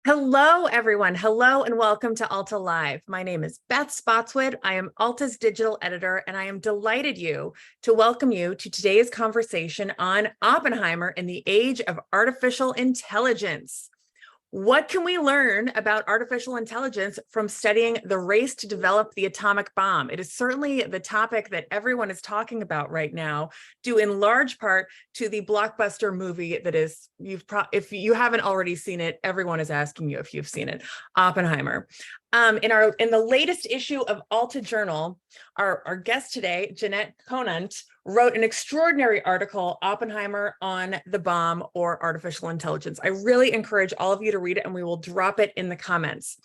Hello, everyone. Hello, and welcome to Alta Live. My name is Beth Spotswood. I am Alta's digital editor, and I am delighted to welcome you to today's conversation on Oppenheimer in the age of artificial intelligence. What can we learn about artificial intelligence from studying the race to develop the atomic bomb? It is certainly the topic that everyone is talking about right now, due in large part to the blockbuster movie that is, if you haven't already seen it, everyone is asking you if you've seen it, Oppenheimer. In the latest issue of Alta Journal, our guest today, Jennet Conant, wrote an extraordinary article, Oppenheimer on the Bomb or Artificial Intelligence. I really encourage all of you to read it, and we will drop it in the comments.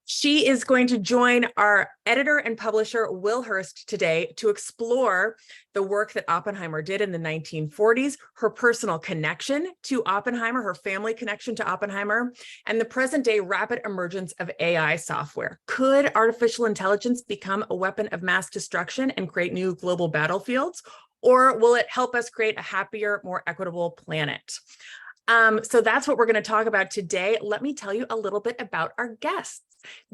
She is going to join our editor and publisher, Will Hearst, today to explore the work that Oppenheimer did in the 1940s, her personal connection to Oppenheimer, her family connection to Oppenheimer, and the present-day rapid emergence of AI software. Could artificial intelligence become a weapon of mass destruction and create new global battlefields, or will it help us create a happier, more equitable planet? So that's what we're going to talk about today. Let me tell you a little bit about our guests.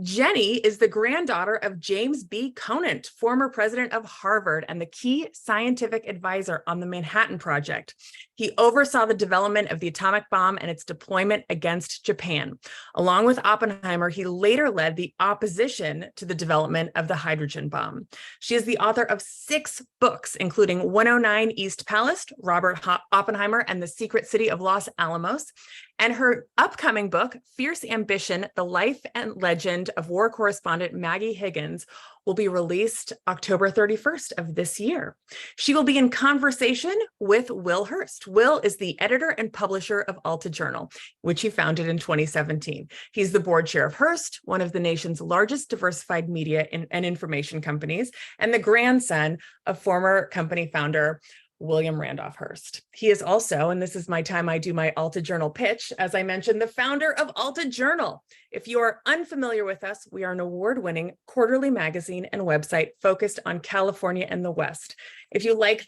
Jenny is the granddaughter of James B. Conant, former president of Harvard and the key scientific advisor on the Manhattan Project. He oversaw the development of the atomic bomb and its deployment against Japan. Along with Oppenheimer, he later led the opposition to the development of the hydrogen bomb. She is the author of 6 books, including 109 East Palace, Robert Oppenheimer and the Secret City of Los Alamos, and her upcoming book, Fierce Ambition, The Life and Legend of War Correspondent Maggie Higgins, will be released October 31st of this year. She will be in conversation with Will Hearst. Will is the editor and publisher of Alta Journal, which he founded in 2017. He's the board chair of Hearst, one of the nation's largest diversified media and information companies, and the grandson of former company founder William Randolph Hearst. He is also, and this is my time I do my Alta Journal pitch, as I mentioned, the founder of Alta Journal. If you are unfamiliar with us, we are an award-winning quarterly magazine and website focused on California and the West. If you like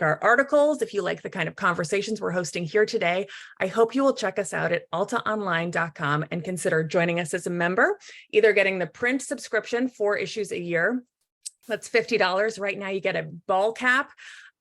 our articles, if you like the kind of conversations we're hosting here today, I hope you will check us out at altaonline.com and consider joining us as a member, either getting the print subscription, 4 issues a year. That's $50. Right now you get a ball cap,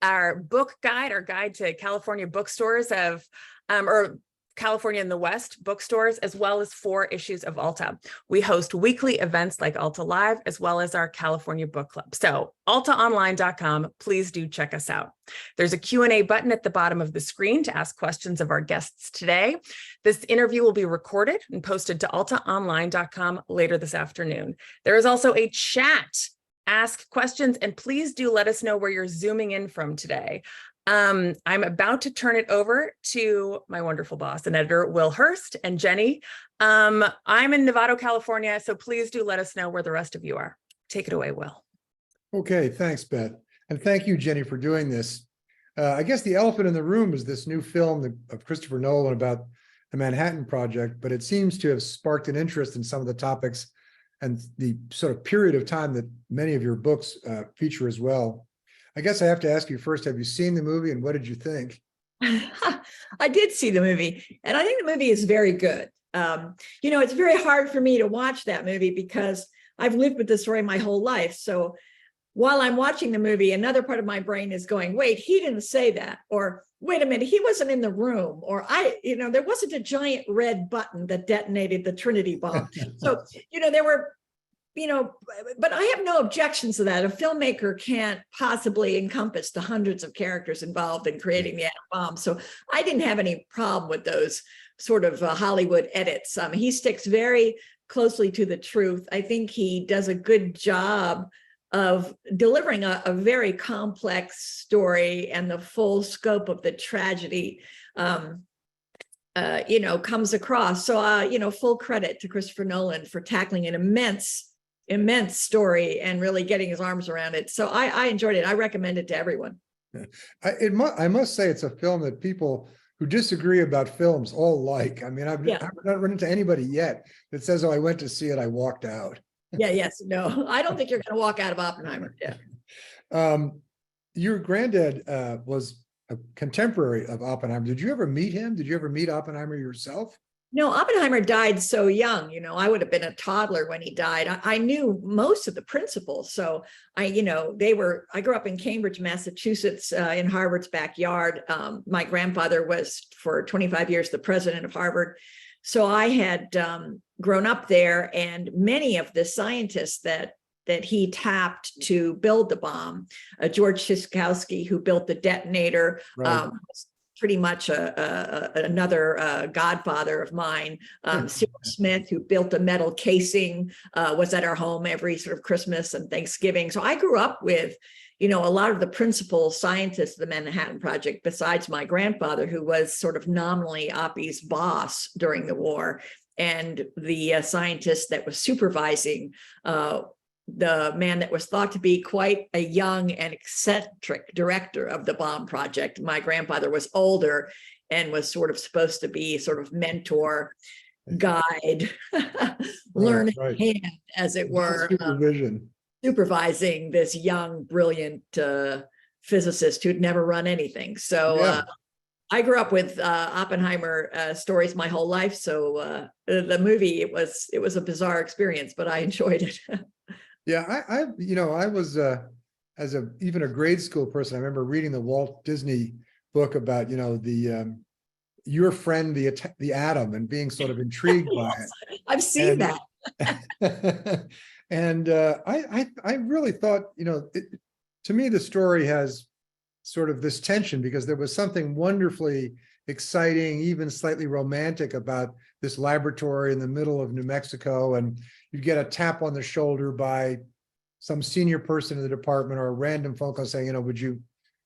our book guide, our guide to California bookstores or California and the West bookstores, as well as 4 issues of Alta. We host weekly events like Alta Live, as well as our California Book Club. So altaonline.com, please do check us out. There's a Q&A button at the bottom of the screen to ask questions of our guests today. This interview will be recorded and posted to altaonline.com later this afternoon. There is also a chat. Ask questions, and please do let us know where you're zooming in from today. I'm about to turn it over to my wonderful boss and editor, Will Hearst and Jenny. I'm in Novato, California, so please do let us know where the rest of you are. Take it away, Will. Okay, thanks, Beth. And thank you, Jenny, for doing this. I guess the elephant in the room is this new film of Christopher Nolan about the Manhattan Project, but it seems to have sparked an interest in some of the topics and the sort of period of time that many of your books feature as well. I guess I have to ask you first, have you seen the movie and what did you think? I did see the movie, and I think the movie is very good. It's very hard for me to watch that movie because I've lived with this story my whole life. So while I'm watching the movie, another part of my brain is going, wait, he didn't say that, or wait a minute, he wasn't in the room, or there wasn't a giant red button that detonated the Trinity bomb. So, there were, but I have no objections to that. A filmmaker can't possibly encompass the hundreds of characters involved in creating the atom bomb. So I didn't have any problem with those sort of Hollywood edits. He sticks very closely to the truth. I think he does a good job of delivering a very complex story, and the full scope of the tragedy, comes across. So, full credit to Christopher Nolan for tackling an immense story and really getting his arms around it. So I enjoyed it. I recommend it to everyone. I must say it's a film that people who disagree about films all like. I mean, I've not run into anybody yet that says, oh, I went to see it, I walked out. No, I don't think you're going to walk out of Oppenheimer. Yeah. Your granddad was a contemporary of Oppenheimer. Did you ever meet him? Did you ever meet Oppenheimer yourself? No, Oppenheimer died so young. I would have been a toddler when he died. I knew most of the principals. So I grew up in Cambridge, Massachusetts, in Harvard's backyard. My grandfather was for 25 years the president of Harvard. So I had grown up there, and many of the scientists that he tapped to build the bomb, George Siskowski, who built the detonator, Right. pretty much another godfather of mine. Cyril Smith, who built the metal casing, was at our home every sort of Christmas and Thanksgiving. So I grew up with, a lot of the principal scientists of the Manhattan Project, besides my grandfather, who was sort of nominally Oppie's boss during the war, and the scientist that was supervising the man that was thought to be quite a young and eccentric director of the bomb project. My grandfather was older and was sort of supposed to be sort of mentor, guide, learning hand, as it were, Supervision. Supervising this young, brilliant physicist who'd never run anything. So I grew up with Oppenheimer stories my whole life. So the movie, it was a bizarre experience, but I enjoyed it. Yeah, I was as even a grade school person, I remember reading the Walt Disney book about, your friend, the atom, and being sort of intrigued by it. I've seen that. And I really thought, to me, the story has sort of this tension, because there was something wonderfully exciting, even slightly romantic about this laboratory in the middle of New Mexico, and you get a tap on the shoulder by some senior person in the department, or a random phone call saying, would you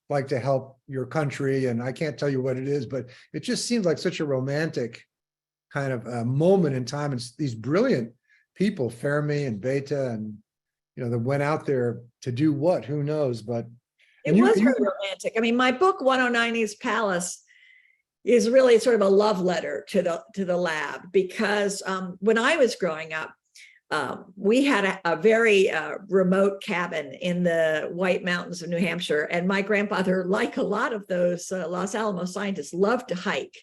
like to help your country? And I can't tell you what it is, but it just seems like such a romantic kind of moment in time. And these brilliant people, Fermi and Beta, and, that went out there to do what, who knows, but. It was very romantic. I mean, my book, 109's Palace, is really sort of a love letter to the lab, because when I was growing up, we had a very remote cabin in the White Mountains of New Hampshire. And my grandfather, like a lot of those Los Alamos scientists, loved to hike,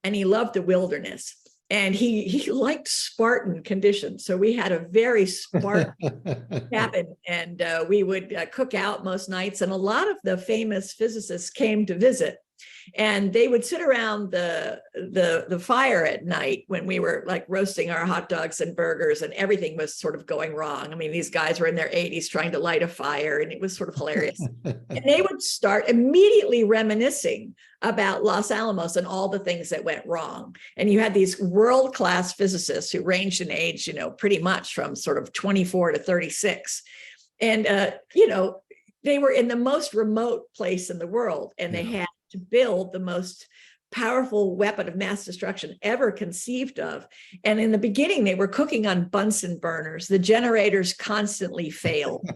and he loved the wilderness. And he liked Spartan conditions. So we had a very Spartan cabin, and we would cook out most nights. And a lot of the famous physicists came to visit. And they would sit around the fire at night when we were like roasting our hot dogs and burgers, and everything was sort of going wrong. I mean, these guys were in their 80s trying to light a fire, and it was sort of hilarious. And they would start immediately reminiscing about Los Alamos and all the things that went wrong. And you had these world-class physicists who ranged in age, pretty much from sort of 24 to 36. And, they were in the most remote place in the world, and they had to build the most powerful weapon of mass destruction ever conceived of. And in the beginning, they were cooking on Bunsen burners. The generators constantly failed.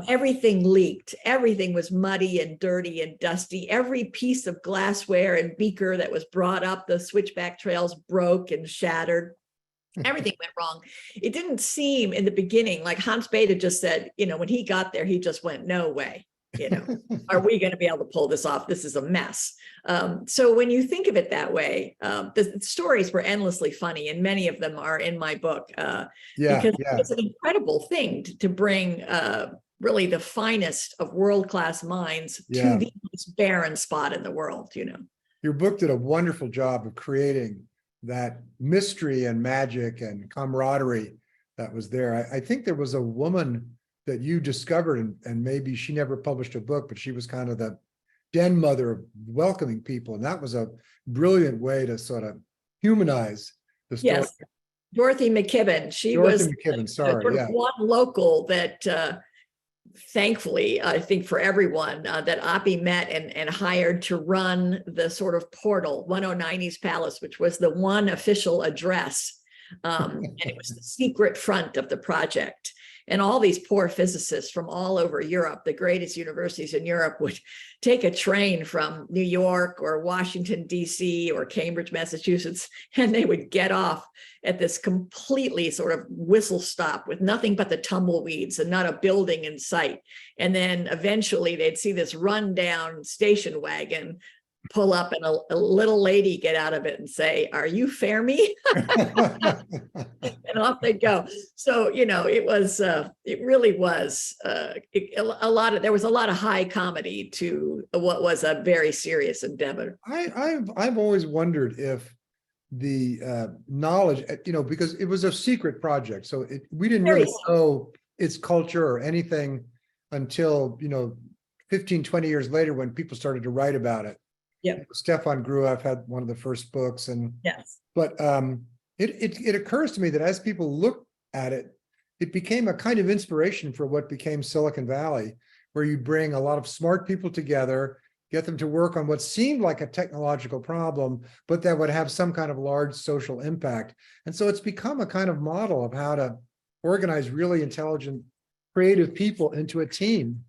Everything leaked. Everything was muddy and dirty and dusty. Every piece of glassware and beaker that was brought up the switchback trails broke and shattered. Everything went wrong. It didn't seem in the beginning, like Hans Bethe just said, when he got there, he just went, no way. Are we going to be able to pull this off? This is a mess. So when you think of it that way, the stories were endlessly funny, and many of them are in my book. Because it's an incredible thing to bring really the finest of world-class minds to the most barren spot in the world. Your book did a wonderful job of creating that mystery and magic and camaraderie that was there. I think there was a woman that you discovered, and maybe she never published a book, but she was kind of the den mother of welcoming people. And that was a brilliant way to sort of humanize the story. Yes, Dorothy McKibben. She was one local that thankfully, I think for everyone that Oppie met and hired to run the sort of portal, 109's Palace, which was the one official address. And it was the secret front of the project. And all these poor physicists from all over Europe, the greatest universities in Europe, would take a train from New York or Washington, D.C. or Cambridge, Massachusetts, and they would get off at this completely sort of whistle stop with nothing but the tumbleweeds and not a building in sight. And then eventually they'd see this rundown station wagon pull up and a little lady get out of it and say, "Are you Fermi?" And off they go. So, it really was there was a lot of high comedy to what was a very serious endeavor. I've always wondered if the knowledge, because it was a secret project, so we didn't really know its culture or anything until 15, 20 years later when people started to write about it. Yeah. Stefan Gruev had one of the first books, and yes, but it occurs to me that as people look at it, it became a kind of inspiration for what became Silicon Valley, where you bring a lot of smart people together, get them to work on what seemed like a technological problem, but that would have some kind of large social impact. And so it's become a kind of model of how to organize really intelligent, creative people into a team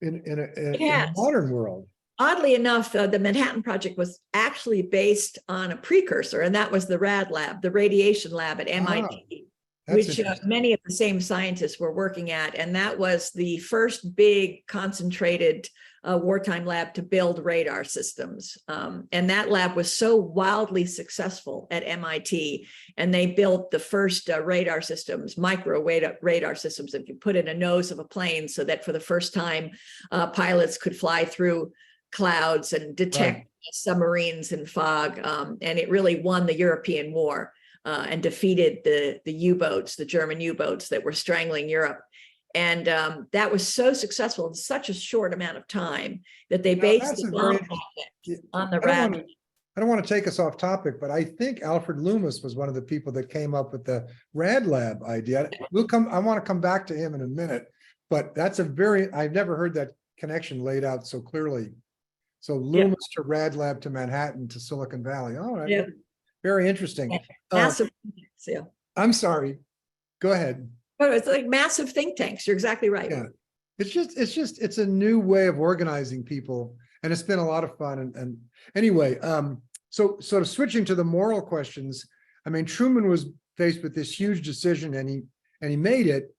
in a modern world. Oddly enough, the Manhattan Project was actually based on a precursor, and that was the Rad Lab, the radiation lab at MIT, which many of the same scientists were working at. And that was the first big concentrated wartime lab to build radar systems. And that lab was so wildly successful at MIT, and they built the first radar systems, micro radar systems that you put in a nose of a plane, so that for the first time, pilots could fly through clouds and detect submarines in fog. And it really won the European war and defeated the U-boats, the German U-boats that were strangling Europe. And that was so successful in such a short amount of time that they based the bomb on the Rad. I don't want to take us off topic, but I think Alfred Loomis was one of the people that came up with the Rad Lab idea. I want to come back to him in a minute, but I've never heard that connection laid out so clearly. So Loomis to Rad Lab to Manhattan to Silicon Valley. All right. Yeah. Very interesting. Massive. I'm sorry. Go ahead. Oh, it's like massive think tanks. You're exactly right. Yeah. It's a new way of organizing people, and it's been a lot of fun. And anyway, so sort of switching to the moral questions. I mean, Truman was faced with this huge decision, and he made it.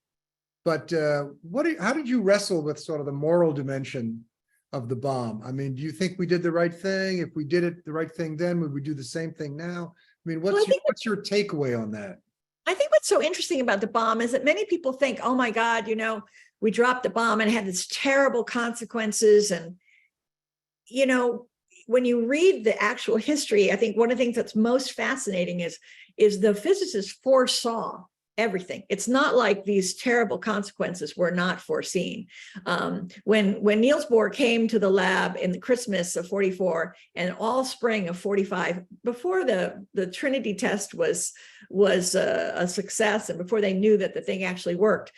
But how did you wrestle with sort of the moral dimension of the bomb? I mean, do you think we did the right thing? If we did it the right thing then, would we do the same thing now? I mean, what's your takeaway on that? I think what's so interesting about the bomb is that many people think, oh my God, we dropped the bomb and it had these terrible consequences. And, when you read the actual history, I think one of the things that's most fascinating is the physicists foresaw everything. It's not like these terrible consequences were not foreseen. When Niels Bohr came to the lab in the Christmas of 44 and all spring of 45, before the Trinity test was a success, and before they knew that the thing actually worked,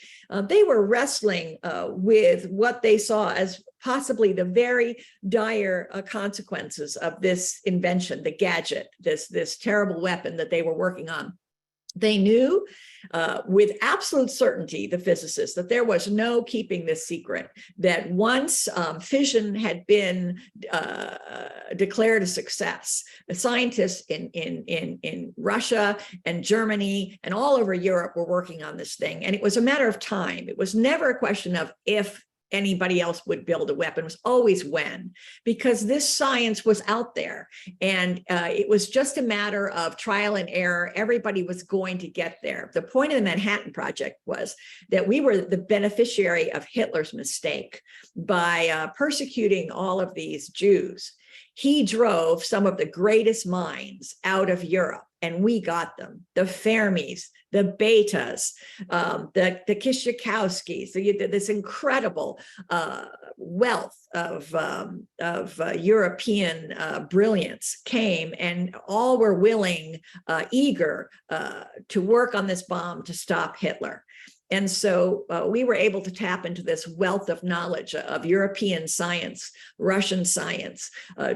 they were wrestling with what they saw as possibly the very dire consequences of this invention, the gadget, this terrible weapon that they were working on. They knew with absolute certainty, the physicists, that there was no keeping this secret, that once fission had been declared a success, the scientists in Russia and Germany and all over Europe were working on this thing. And it was a matter of time. It was never a question of if anybody else would build a weapon. It was always when, because this science was out there, and it was just a matter of trial and error. Everybody was going to get there. The point of the Manhattan Project was that we were the beneficiary of Hitler's mistake by persecuting all of these Jews. He drove some of the greatest minds out of Europe, and we got them, the Fermis, the Betas, the Kishikowskis, this incredible wealth of European brilliance came, and all were willing, eager to work on this bomb to stop Hitler. And so we were able to tap into this wealth of knowledge of European science, Russian science,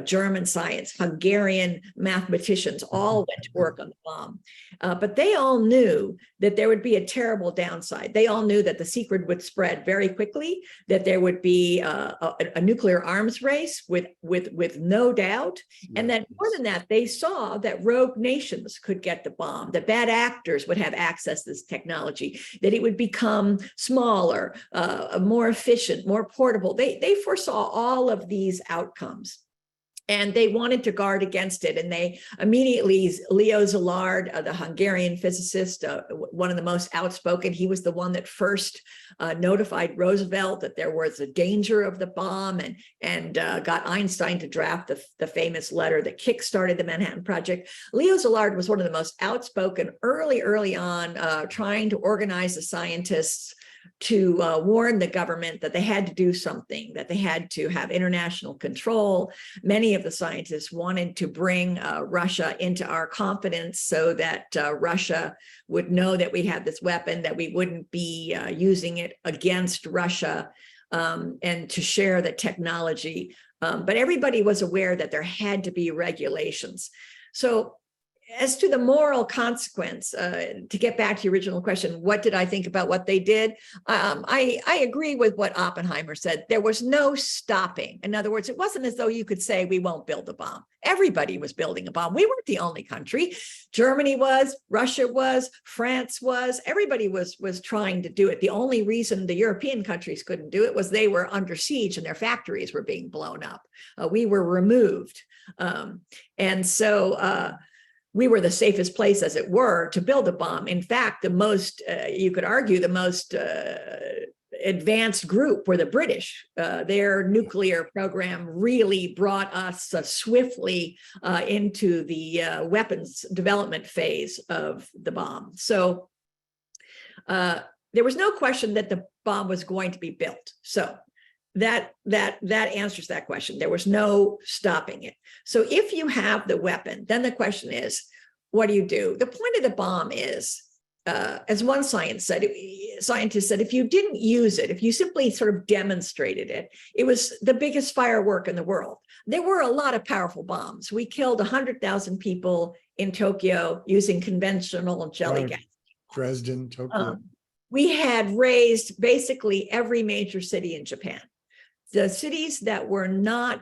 German science, Hungarian mathematicians all went to work on the bomb. But they all knew that there would be a terrible downside. They all knew that the secret would spread very quickly, that there would be a nuclear arms race with no doubt. And that more than that, they saw that rogue nations could get the bomb, that bad actors would have access to this technology, that it would become smaller, more efficient, more portable. They foresaw all of these outcomes. And they wanted to guard against it. And they immediately, Leo Szilard, the Hungarian physicist, one of the most outspoken, he was the one that first notified Roosevelt that there was a danger of the bomb, and got Einstein to draft the famous letter that kickstarted the Manhattan Project. Leo Szilard was one of the most outspoken early on, trying to organize the scientists to warn the government that they had to do something, that they had to have international control. Many of the scientists wanted to bring Russia into our confidence so that Russia would know that we had this weapon, that we wouldn't be using it against Russia, and to share the technology. But everybody was aware that there had to be regulations. So as to the moral consequence, to get back to your original question, what did I think about what they did? I agree with what Oppenheimer said. There was no stopping. In other words, it wasn't as though you could say we won't build a bomb. Everybody was building a bomb. We weren't the only country. Germany was, Russia was, France was, everybody was trying to do it. The only reason the European countries couldn't do it was they were under siege and their factories were being blown up. We were removed. And so we were the safest place, as it were, to build a bomb. In fact, the most, you could argue, the most advanced group were the British. Their nuclear program really brought us swiftly into the weapons development phase of the bomb. So there was no question that the bomb was going to be built. So that answers that question. There was no stopping it. So if you have the weapon, then the question is, what do you do? The point of the bomb is, as one scientist said, if you didn't use it, if you simply sort of demonstrated it, it was the biggest firework in the world. There were a lot of powerful bombs. We killed 100,000 people in Tokyo using conventional jelly gas. Dresden, Tokyo. We had razed basically every major city in Japan. The cities that were not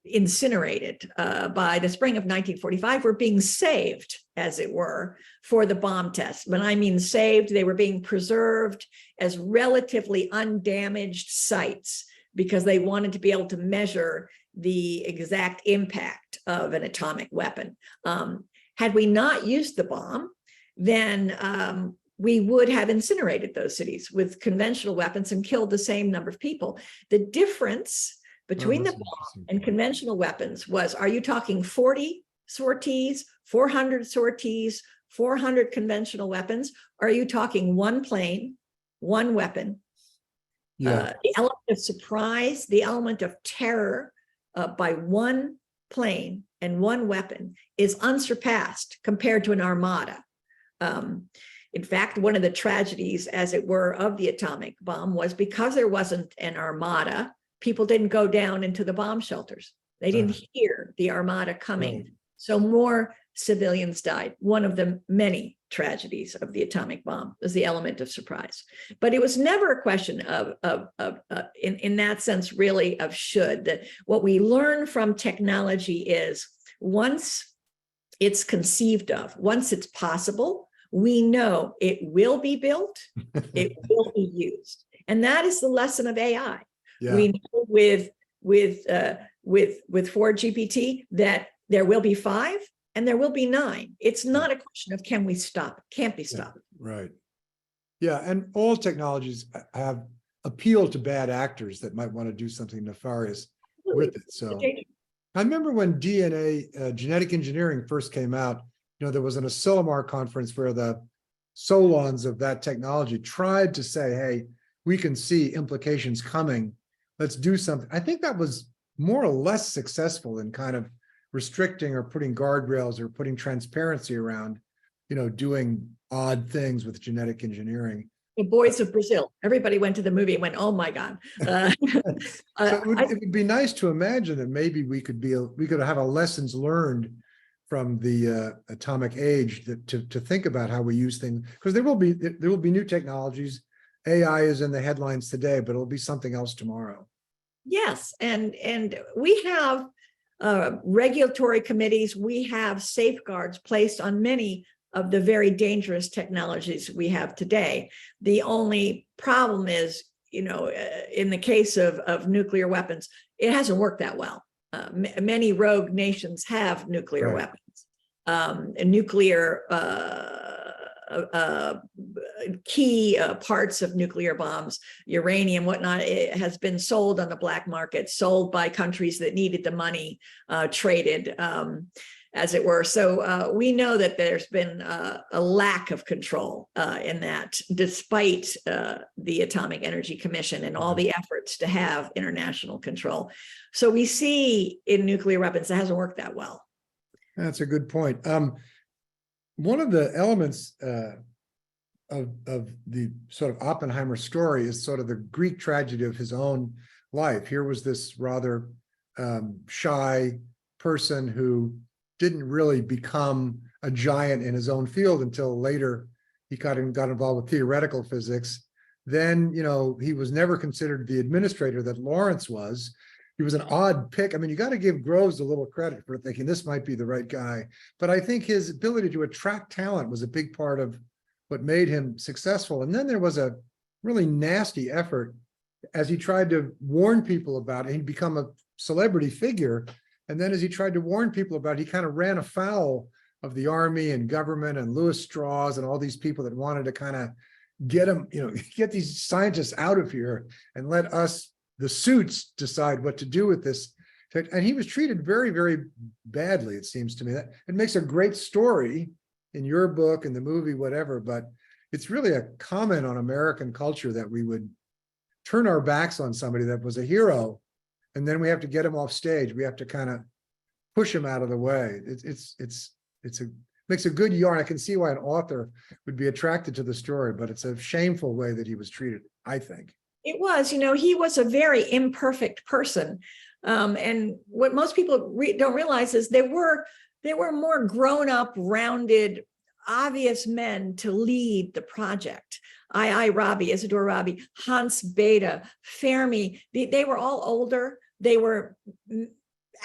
incinerated by the spring of 1945 were being saved, as it were, for the bomb test. When I mean saved, they were being preserved as relatively undamaged sites because they wanted to be able to measure the exact impact of an atomic weapon. Had we not used the bomb, then we would have incinerated those cities with conventional weapons and killed the same number of people. The difference between the bomb and conventional weapons was, are you talking 40 sorties, 400 sorties, 400 conventional weapons? Or are you talking one plane, one weapon? The element of surprise, the element of terror by one plane and one weapon is unsurpassed compared to an armada. In fact, one of the tragedies, as it were, of the atomic bomb was because there wasn't an armada, people didn't go down into the bomb shelters. They didn't hear the armada coming. Right. So more civilians died. One of the many tragedies of the atomic bomb was the element of surprise. But it was never a question in that sense, really, of should. That what we learn from technology is once it's conceived of, once it's possible, we know it will be built, it will be used. And that is the lesson of AI. Yeah. We know with 4GPT that there will be 5 and there will be 9. It's not a question of can we stop? It can't be stopped. Yeah, right. Yeah, and all technologies have appealed to bad actors that might want to do something nefarious with it. So I remember when DNA, genetic engineering first came out, there was an Asilomar conference where the Solons of that technology tried to say, hey, we can see implications coming. Let's do something. I think that was more or less successful in kind of restricting or putting guardrails or putting transparency around, doing odd things with genetic engineering. The Boys of Brazil. Everybody went to the movie and went, "Oh my God!" So it would be nice to imagine that maybe we could have a lessons learned from the atomic age to think about how we use things, because there will be new technologies. AI is in the headlines today, but it'll be something else tomorrow. Yes, and we have regulatory committees. We have safeguards placed on many of the very dangerous technologies we have today. The only problem is, in the case of nuclear weapons, it hasn't worked that well. many rogue nations have nuclear Right. weapons. Nuclear key parts of nuclear bombs, uranium, whatnot, it has been sold on the black market, sold by countries that needed the money, traded, as it were. So we know that there's been a lack of control in that, despite the Atomic Energy Commission and all the efforts to have international control. So we see in nuclear weapons, it hasn't worked that well. That's a good point. One of the elements of the sort of Oppenheimer story is sort of the Greek tragedy of his own life. Here was this rather shy person who didn't really become a giant in his own field until later he got involved with theoretical physics. Then, he was never considered the administrator that Lawrence was. He was an odd pick. I mean, you got to give Groves a little credit for thinking this might be the right guy. But I think his ability to attract talent was a big part of what made him successful. And then there was a really nasty effort as he tried to warn people about it. He'd become a celebrity figure. And then as he tried to warn people about it, he kind of ran afoul of the army and government and Lewis Strauss and all these people that wanted to kind of get him, get these scientists out of here and let us, the suits, decide what to do with this. And he was treated very, very badly, it seems to me. That it makes a great story in your book, in the movie, whatever, but it's really a comment on American culture that we would turn our backs on somebody that was a hero, and then we have to get him off stage. We have to kind of push him out of the way. Makes a good yarn. I can see why an author would be attracted to the story, but it's a shameful way that he was treated, I think. It was, he was a very imperfect person. And what most people don't realize is there were more grown-up, rounded, obvious men to lead the project. I. Rabi, Isidore Rabi, Hans Bethe, Fermi, they were all older. They were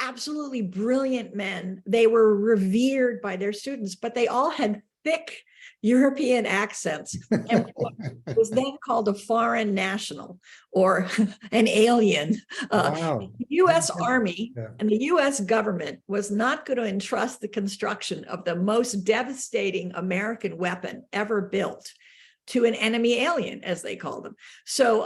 absolutely brilliant men. They were revered by their students, but they all had thick European accents and what was then called a foreign national or an alien. Wow. The U.S. Army Yeah. and the U.S. government was not going to entrust the construction of the most devastating American weapon ever built to an enemy alien, as they called them. So,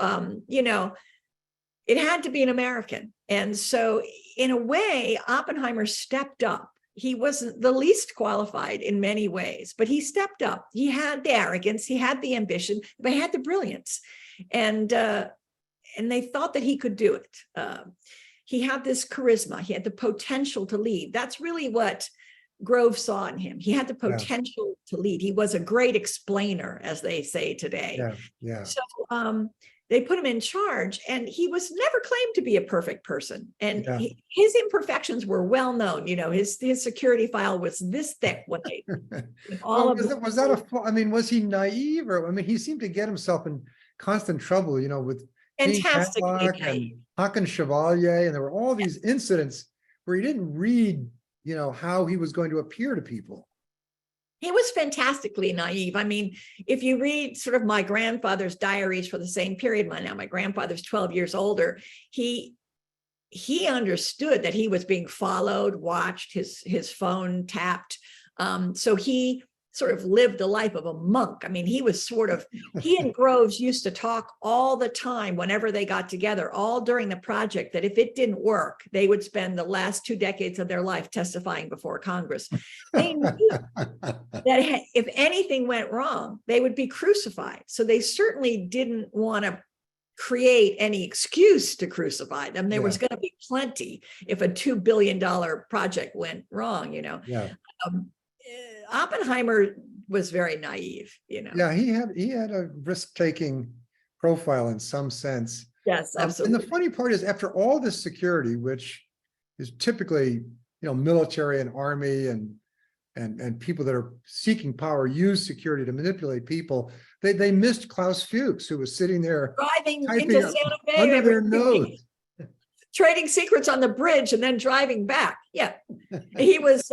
it had to be an American. And so in a way, Oppenheimer stepped up. He wasn't the least qualified in many ways, but he stepped up. He had the arrogance, he had the ambition, but he had the brilliance. And they thought that he could do it. He had this charisma, he had the potential to lead. That's really what Grove saw in him. He had the potential to lead. He was a great explainer, as they say today. Yeah. So they put him in charge, and he was never claimed to be a perfect person. And his imperfections were well known. His security file was this thick when they was he naive, or he seemed to get himself in constant trouble, with fantastically and Haakon Chevalier, and there were all these incidents where he didn't read, how he was going to appear to people. He was fantastically naive. If you read sort of my grandfather's diaries for the same period, my grandfather's 12 years older, he understood that he was being followed, watched, his phone tapped. So he sort of lived the life of a monk. He and Groves used to talk all the time whenever they got together, all during the project, that if it didn't work, they would spend the last 2 decades of their life testifying before Congress. They knew that if anything went wrong, they would be crucified. So they certainly didn't want to create any excuse to crucify them. There was going to be plenty if a $2 billion project went wrong, Oppenheimer was very naive, Yeah, he had a risk-taking profile in some sense. Yes, absolutely. And the funny part is, after all this security, which is typically, military and army and people that are seeking power use security to manipulate people, they missed Klaus Fuchs, who was sitting there driving into Santa Fe under their nose, trading secrets on the bridge and then driving back. Yeah, he was.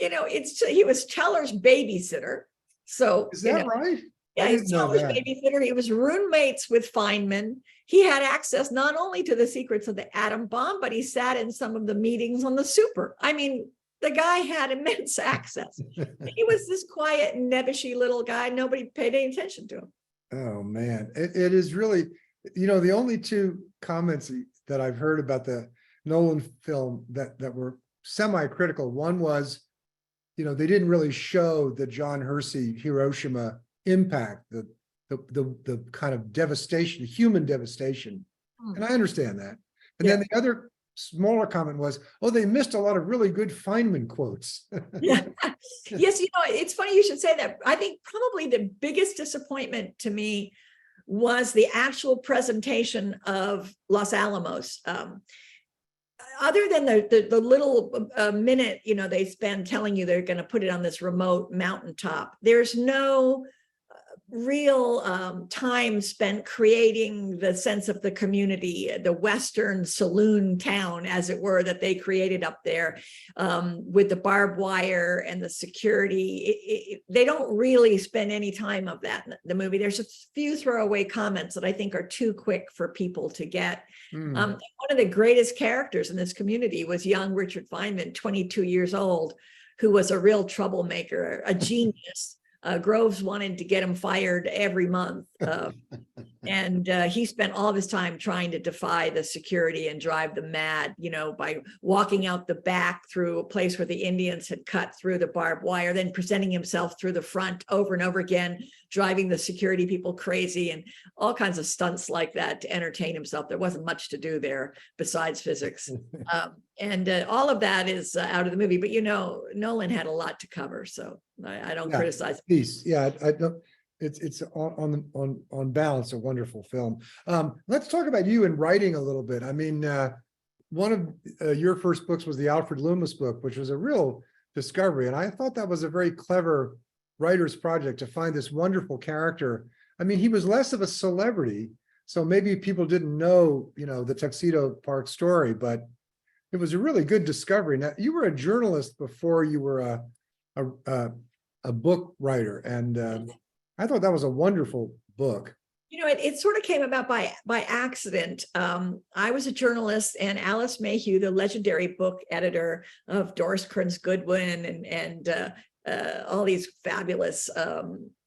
He was Teller's babysitter. So is that right? Yeah, I he's didn't know Polish that. babysitter. He was roommates with Feynman. He had access not only to the secrets of the atom bomb, but he sat in some of the meetings on the super. I mean, the guy had immense access. He was this quiet, nebbishy little guy. Nobody paid any attention to him. Oh, man, it is really, the only two comments that I've heard about the Nolan film that were semi-critical. One was, they didn't really show the John Hersey Hiroshima impact, the kind of devastation, human devastation. And I understand that. And then the other smaller comment was, oh, they missed a lot of really good Feynman quotes. Yeah. Yes, it's funny you should say that. I think probably the biggest disappointment to me was the actual presentation of Los Alamos. Other than the little minute, they spend telling you they're going to put it on this remote mountaintop, there's no real time spent creating the sense of the community, the Western saloon town, as it were, that they created up there, with the barbed wire and the security. They don't really spend any time of that in the movie. There's a few throwaway comments that I think are too quick for people to get. One of the greatest characters in this community was young Richard Feynman, 22 years old, who was a real troublemaker, a genius. Groves wanted to get him fired every month. And he spent all of his time trying to defy the security and drive them mad, by walking out the back through a place where the Indians had cut through the barbed wire, then presenting himself through the front over and over again, driving the security people crazy, and all kinds of stunts like that to entertain himself. There wasn't much to do there besides physics. And all of that is out of the movie, but Nolan had a lot to cover, so I don't criticize. Peace. Yeah, I don't. It's on balance a wonderful film. Let's talk about you and writing a little bit. I mean, one of your first books was the Alfred Loomis book, which was a real discovery, and I thought that was a very clever writer's project to find this wonderful character. I mean, he was less of a celebrity, so maybe people didn't know, the Tuxedo Park story, but it was a really good discovery. Now, you were a journalist before you were a book writer, and I thought that was a wonderful book. It sort of came about by accident. I was a journalist, and Alice Mayhew, the legendary book editor of Doris Kearns Goodwin and all these fabulous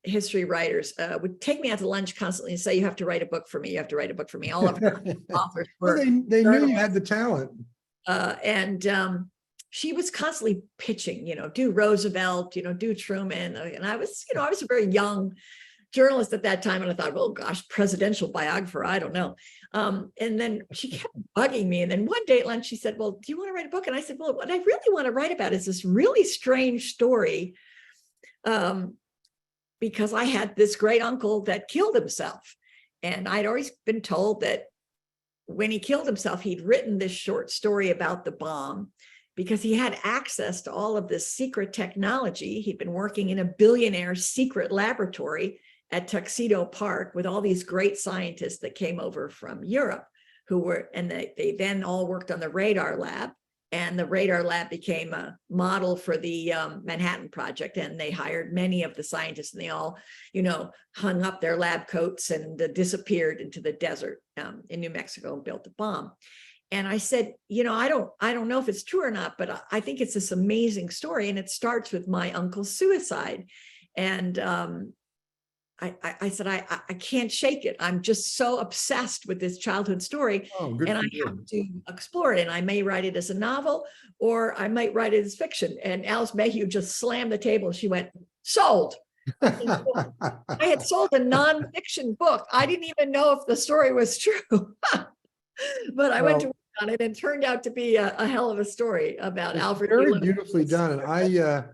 history writers, would take me out to lunch constantly and say, "You have to write a book for me. You have to write a book for me." All of her authors were. Well, they knew you had the talent. And she was constantly pitching, do Roosevelt, do Truman. And I was a very young journalist at that time. And I thought, well, gosh, presidential biographer, I don't know. And then she kept bugging me. And then one day at lunch, she said, well, do you want to write a book? And I said, well, what I really want to write about is this really strange story. Because I had this great uncle that killed himself. And I'd always been told that when he killed himself, he'd written this short story about the bomb, because he had access to all of this secret technology. He'd been working in a billionaire secret laboratory at Tuxedo Park with all these great scientists that came over from Europe, they then all worked on the radar lab. And the radar lab became a model for the Manhattan Project. And they hired many of the scientists, and they all, hung up their lab coats and disappeared into the desert in New Mexico and built the bomb. And I said, I don't know if it's true or not, but I think it's this amazing story. And it starts with my uncle's suicide. And I said, I can't shake it. I'm just so obsessed with this childhood story. And I have to explore it. And I may write it as a novel, or I might write it as fiction. And Alice Mayhew just slammed the table. She went, sold. I had sold a nonfiction book. I didn't even know if the story was true. But I went to work on it, and turned out to be a hell of a story about Alfred. Very beautifully done. And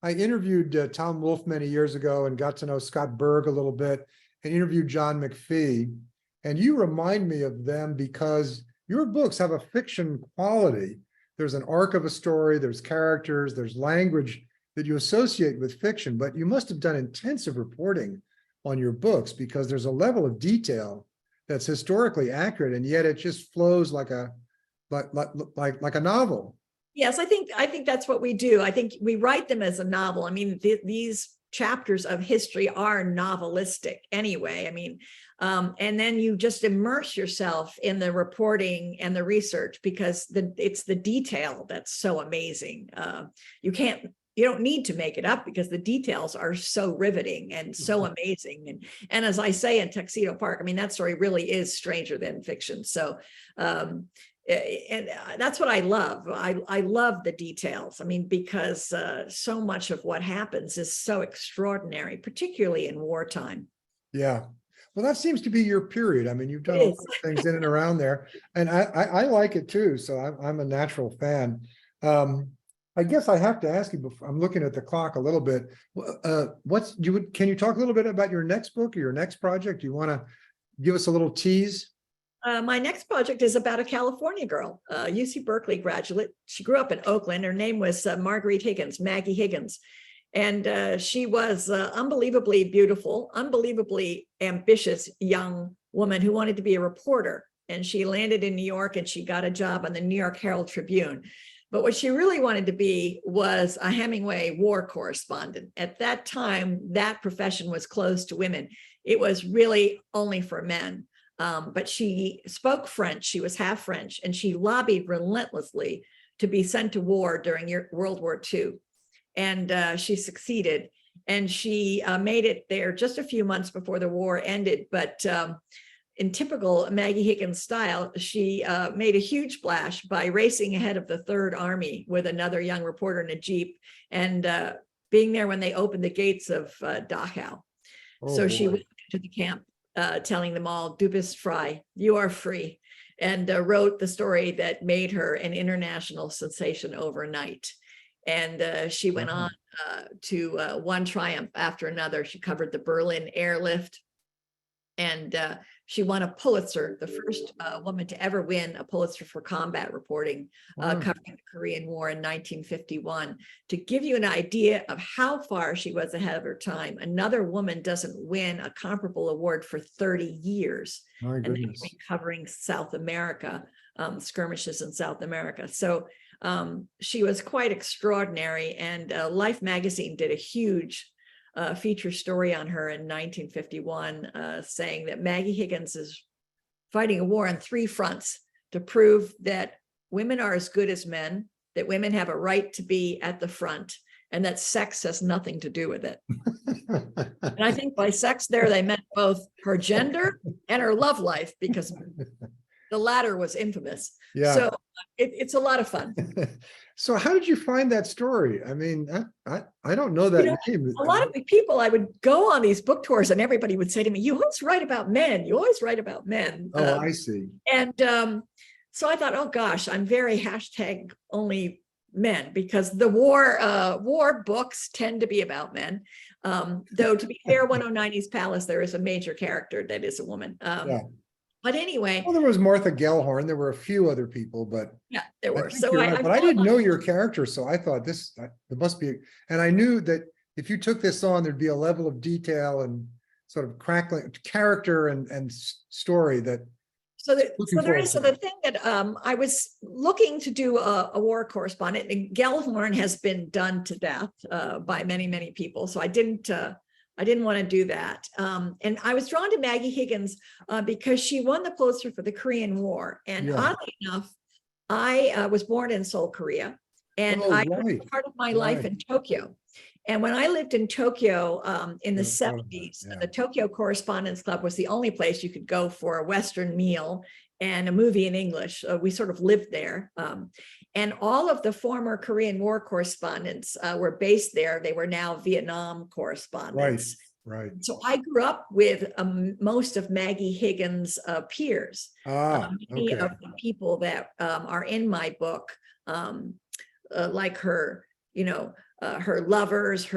I interviewed Tom Wolfe many years ago and got to know Scott Berg a little bit, and interviewed John McPhee. And you remind me of them because your books have a fiction quality. There's an arc of a story, there's characters, there's language that you associate with fiction, but you must have done intensive reporting on your books, because there's a level of detail that's historically accurate, and yet it just flows like a novel. Yes, I think that's what we do. I think we write them as a novel. I mean, these chapters of history are novelistic anyway. I mean, and then you just immerse yourself in the reporting and the research because it's the detail that's so amazing. You don't need to make it up because the details are so riveting and so amazing. And as I say in Tuxedo Park, I mean, that story really is stranger than fiction. So, and that's what I love. I love the details. I mean, because so much of what happens is so extraordinary, particularly in wartime. Yeah. Well, that seems to be your period. I mean, you've done a lot of things in and around there, and I like it too. So I'm a natural fan. I guess I have to ask you before, I'm looking at the clock a little bit. Can you talk a little bit about your next book or your next project? Do you want to give us a little tease? My next project is about a California girl, UC Berkeley graduate. She grew up in Oakland. Her name was Maggie Higgins. And she was unbelievably beautiful, unbelievably ambitious young woman who wanted to be a reporter. And she landed in New York and she got a job on the New York Herald Tribune. But what she really wanted to be was a Hemingway war correspondent. At that time, that profession was closed to women. It was really only for men. But she spoke French. She was half French, and she lobbied relentlessly to be sent to war during World War II. And she succeeded. And she made it there just a few months before the war ended. But in typical Maggie Higgins style, she made a huge splash by racing ahead of the Third Army with another young reporter in a Jeep and being there when they opened the gates of Dachau. So she went to the camp telling them all, "Du bist frei, you are free," and wrote the story that made her an international sensation overnight. And she went on to one triumph after another. She covered the Berlin airlift, and she won a Pulitzer, the first woman to ever win a Pulitzer for combat reporting, covering the Korean War in 1951. To give you an idea of how far she was ahead of her time, another woman doesn't win a comparable award for 30 years. And they've been covering South America, skirmishes in South America. So she was quite extraordinary. And Life magazine did a huge feature story on her in 1951, saying that Maggie Higgins is fighting a war on 3 fronts to prove that women are as good as men, that women have a right to be at the front, and that sex has nothing to do with it. And I think by sex there, they meant both her gender and her love life, because the latter was infamous. Yeah. So it's a lot of fun. So how did you find that story? I mean, I don't know that name. A lot of the people, I would go on these book tours and everybody would say to me, "You always write about men. You always write about men." Oh, I see. And so I thought, oh gosh, I'm very hashtag only men, because the war books tend to be about men. Though to be fair, 109 East Palace, there is a major character that is a woman. Yeah. But anyway. Well, there was Martha Gellhorn. There were a few other people, but yeah, there were. So but I didn't know your character, so I thought there must be. And I knew that if you took this on, there'd be a level of detail and sort of crackling character and story that. So the thing that I was looking to do a war correspondent, and Gellhorn has been done to death by many, many people. So I didn't want to do that. And I was drawn to Maggie Higgins because she won the Pulitzer for the Korean War. And oddly enough, I was born in Seoul, Korea, and I spent part of my life in Tokyo. And when I lived in Tokyo in the 70s, the Tokyo Correspondence Club was the only place you could go for a Western meal and a movie in English. We sort of lived there. And all of the former Korean War correspondents were based there. They were now Vietnam correspondents. Right. So I grew up with most of Maggie Higgins' peers. Many of the people that are in my book, like her, her lovers,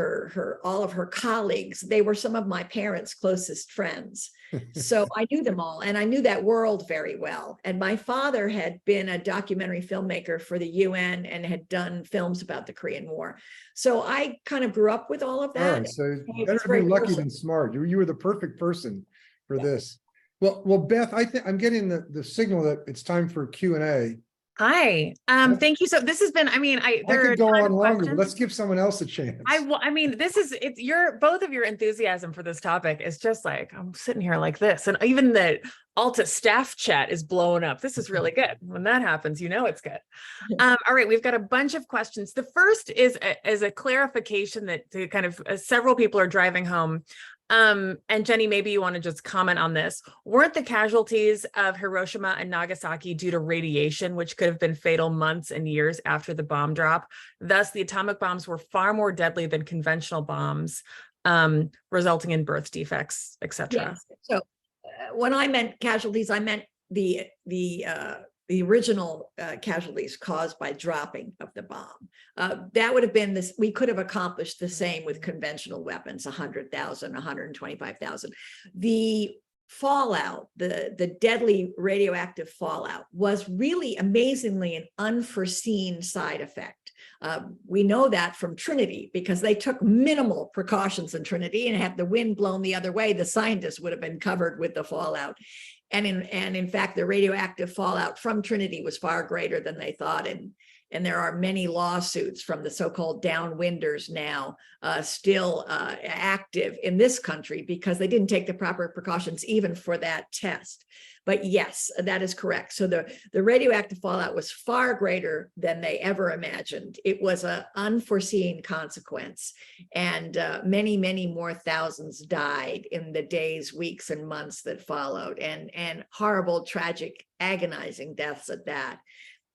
all of her colleagues, they were some of my parents' closest friends. So I knew them all, and I knew that world very well. And my father had been a documentary filmmaker for the UN and had done films about the Korean War. So I kind of grew up with all of that. All right, so better to be lucky than smart. You were the perfect person for this. Well, Beth, I'm getting the signal that it's time for Q&A. Hi. Thank you. So this has been, I mean, I there are could a go ton on of longer, but questions. let's give someone else a chance. I mean, it's both of your enthusiasm for this topic is just like, I'm sitting here like this. And even the Alta staff chat is blowing up. This is really good. When that happens, you know, it's good. All right, we've got a bunch of questions. The first is a clarification that to kind of several people are driving home. And Jenny, maybe you want to just comment on this. Weren't the casualties of Hiroshima and Nagasaki due to radiation, which could have been fatal months and years after the bomb drop? Thus, the atomic bombs were far more deadly than conventional bombs, resulting in birth defects, etc. Yes. So when I meant casualties, I meant the original casualties caused by dropping of the bomb. That would have been this. We could have accomplished the same with conventional weapons, 100,000, 125,000. The fallout, the deadly radioactive fallout was really amazingly an unforeseen side effect. We know that from Trinity because they took minimal precautions in Trinity, and had the wind blown the other way, the scientists would have been covered with the fallout. And in fact, the radioactive fallout from Trinity was far greater than they thought. And there are many lawsuits from the so-called downwinders now still active in this country because they didn't take the proper precautions even for that test. But yes, that is correct. So the radioactive fallout was far greater than they ever imagined. It was an unforeseen consequence, and many, many more thousands died in the days, weeks, and months that followed, and horrible, tragic, agonizing deaths at that.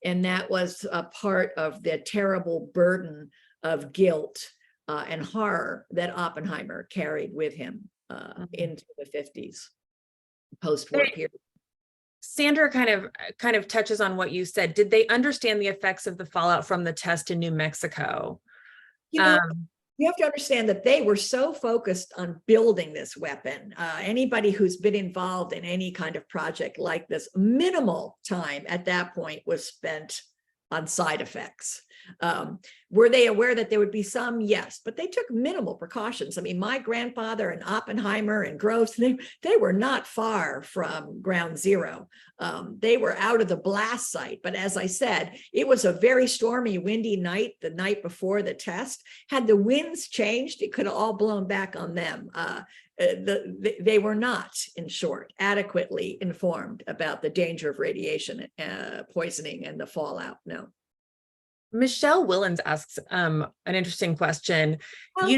And that was a part of the terrible burden of guilt and horror that Oppenheimer carried with him into the 50s, post-war period. Sandra kind of touches on what you said. Did they understand the effects of the fallout from the test in New Mexico? You know, you have to understand that they were so focused on building this weapon. Anybody who's been involved in any kind of project like this, minimal time at that point was spent on side effects. Were they aware that there would be some? Yes, but they took minimal precautions. I mean, my grandfather and Oppenheimer and Gross, they were not far from ground zero. They were out of the blast site. But as I said, it was a very stormy, windy night the night before the test. Had the winds changed, it could have all blown back on them. They were not, in short, adequately informed about the danger of radiation poisoning and the fallout. No. Michelle Willens asks an interesting question. Well, do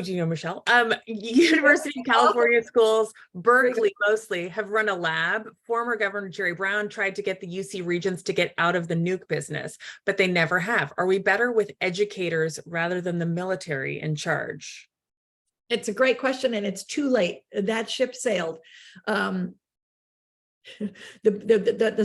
you know Michelle? University of California schools, Berkeley mostly, have run a lab. Former Governor Jerry Brown tried to get the UC Regents to get out of the nuke business, but they never have. Are we better with educators rather than the military in charge? It's a great question, and it's too late. That ship sailed. The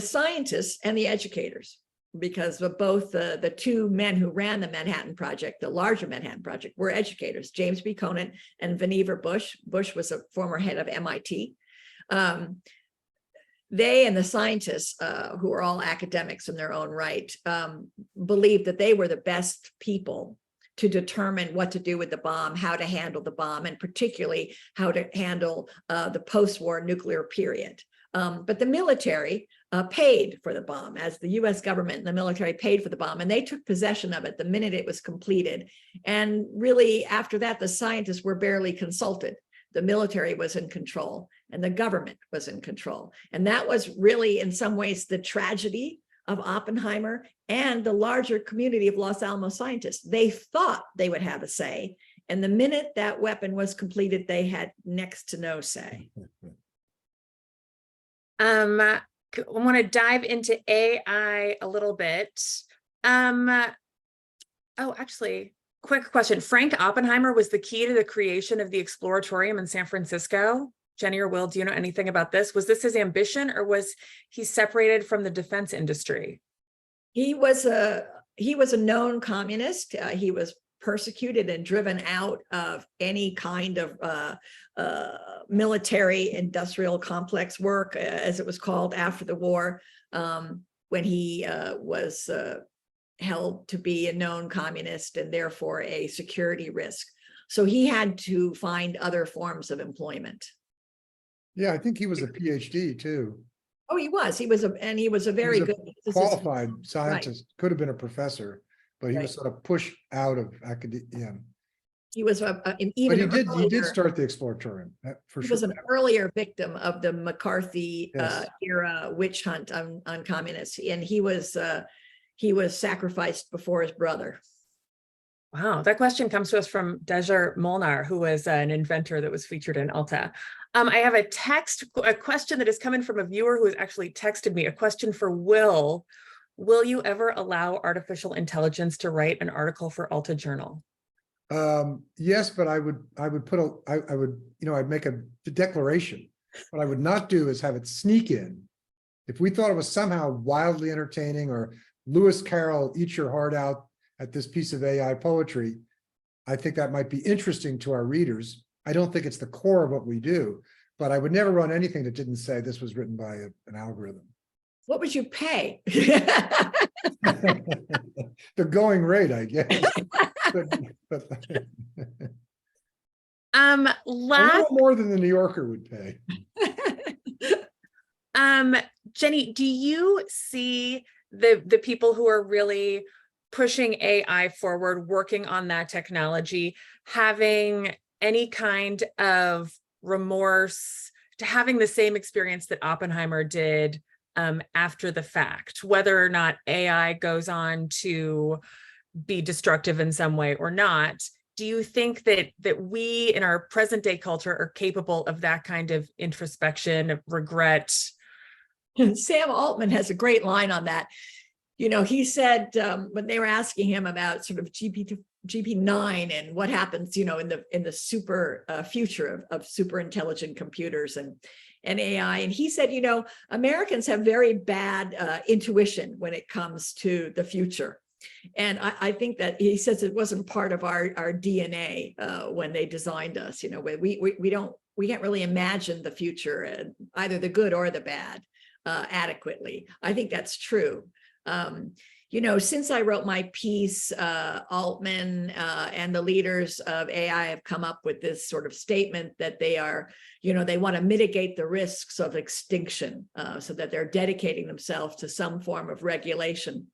scientists and the educators, because of both the two men who ran the Manhattan Project, the larger Manhattan Project, were educators, James B. Conant and Vannevar Bush. Bush was a former head of MIT. They and the scientists, who are all academics in their own right, believed that they were the best people to determine what to do with the bomb, how to handle the bomb, and particularly how to handle the post-war nuclear period. But the military paid for the bomb, as the US government and the military paid for the bomb, and they took possession of it the minute it was completed. And really, after that, the scientists were barely consulted. The military was in control and the government was in control. And that was really, in some ways, the tragedy of Oppenheimer and the larger community of Los Alamos scientists. They thought they would have a say, and the minute that weapon was completed, they had next to no say. I want to dive into AI a little bit. Actually, quick question. Frank Oppenheimer was the key to the creation of the Exploratorium in San Francisco. Jenny or Will, do you know anything about this? Was this his ambition, or was he separated from the defense industry? He was a known communist. He was persecuted and driven out of any kind of military industrial complex work, as it was called after the war, when he was held to be a known communist and therefore a security risk. So he had to find other forms of employment. Yeah, I think he was a PhD too. Oh, he was a very He was a good physicist. qualified scientist, could have been a professor, but he was Right. sort of pushed out of academia. He was But even he did earlier, start the Exploratorium, for he sure. was an earlier victim of the McCarthy Yes. era witch hunt on communists, and he was sacrificed before his brother. Wow, that question comes to us from Dejar Molnar, who was an inventor that was featured in Alta. I have a question that is coming from a viewer who has actually texted me, a question for Will. Will you ever allow artificial intelligence to write an article for Alta Journal? Yes, but I would I'd make a declaration. What I would not do is have it sneak in. If we thought it was somehow wildly entertaining, or Lewis Carroll, eat your heart out at this piece of AI poetry, I think that might be interesting to our readers. I don't think it's the core of what we do, but I would never run anything that didn't say this was written by an algorithm. What would you pay? The going rate, I guess. but a little more than the New Yorker would pay. Jenny, do you see the people who are really pushing AI forward, working on that technology, having any kind of remorse, to having the same experience that Oppenheimer did after the fact, whether or not AI goes on to be destructive in some way or not? Do you think that we in our present day culture are capable of that kind of introspection, of regret? Sam Altman has a great line on that. You know, he said when they were asking him about sort of GP9 and what happens, you know, in the super future of super intelligent computers and AI, and he said, you know, Americans have very bad intuition when it comes to the future. And I think that he says it wasn't part of our DNA when they designed us. You know, we can't really imagine the future, either the good or the bad, adequately. I think that's true. You know, since I wrote my piece, Altman and the leaders of AI have come up with this sort of statement that they are, you know, they want to mitigate the risks of extinction, so that they're dedicating themselves to some form of regulation.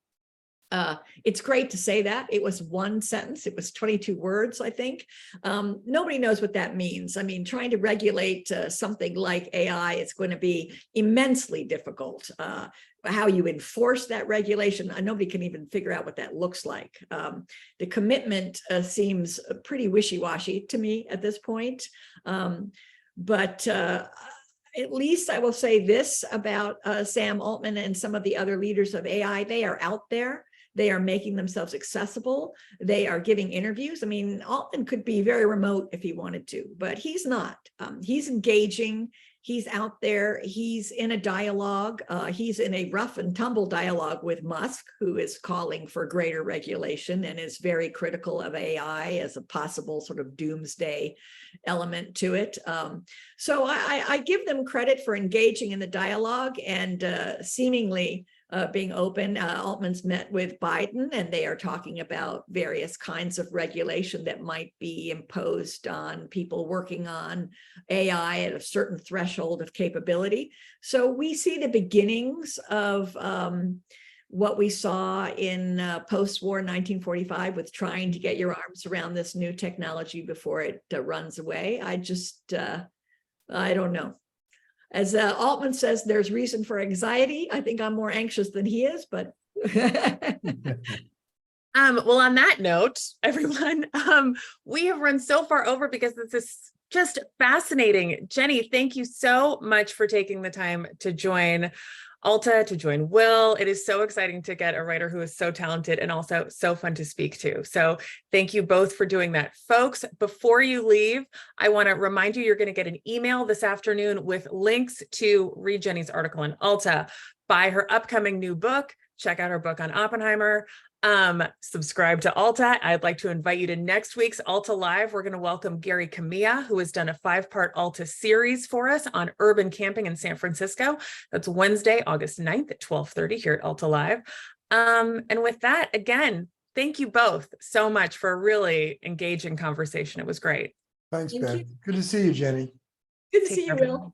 It's great to say that. It was one sentence. It was 22 words, I think. Nobody knows what that means. I mean, trying to regulate something like AI is going to be immensely difficult. How you enforce that regulation, nobody can even figure out what that looks like. The commitment seems pretty wishy-washy to me at this point. But at least I will say this about Sam Altman and some of the other leaders of AI. They are out there. They are making themselves accessible. They are giving interviews. I mean, Altman could be very remote if he wanted to, but he's not. He's engaging. He's out there. He's in a dialogue. He's in a rough and tumble dialogue with Musk, who is calling for greater regulation and is very critical of AI as a possible sort of doomsday element to it. So I give them credit for engaging in the dialogue and seemingly being open. Altman's met with Biden, and they are talking about various kinds of regulation that might be imposed on people working on AI at a certain threshold of capability. So we see the beginnings of what we saw in post-war 1945 with trying to get your arms around this new technology before it runs away. I don't know. As Altman says, there's reason for anxiety. I think I'm more anxious than he is, but. Well, on that note, everyone, we have run so far over because this is just fascinating. Jenny, thank you so much for taking the time to join Alta, to join Will. It is so exciting to get a writer who is so talented and also so fun to speak to. So thank you both for doing that. Folks, before you leave, I want to remind you, you're going to get an email this afternoon with links to read Jenny's article in Alta, buy her upcoming new book, check out her book on Oppenheimer, subscribe to Alta. I'd like to invite you to next week's Alta Live. We're going to welcome Gary Camilla, who has done a 5-part Alta series for us on urban camping in San Francisco. That's Wednesday, August 9th at 12:30 here at Alta Live. And with that, again, thank you both so much for a really engaging conversation. It was great. Thanks, Ben. Good to see you, Jenny. Good to see you, Will.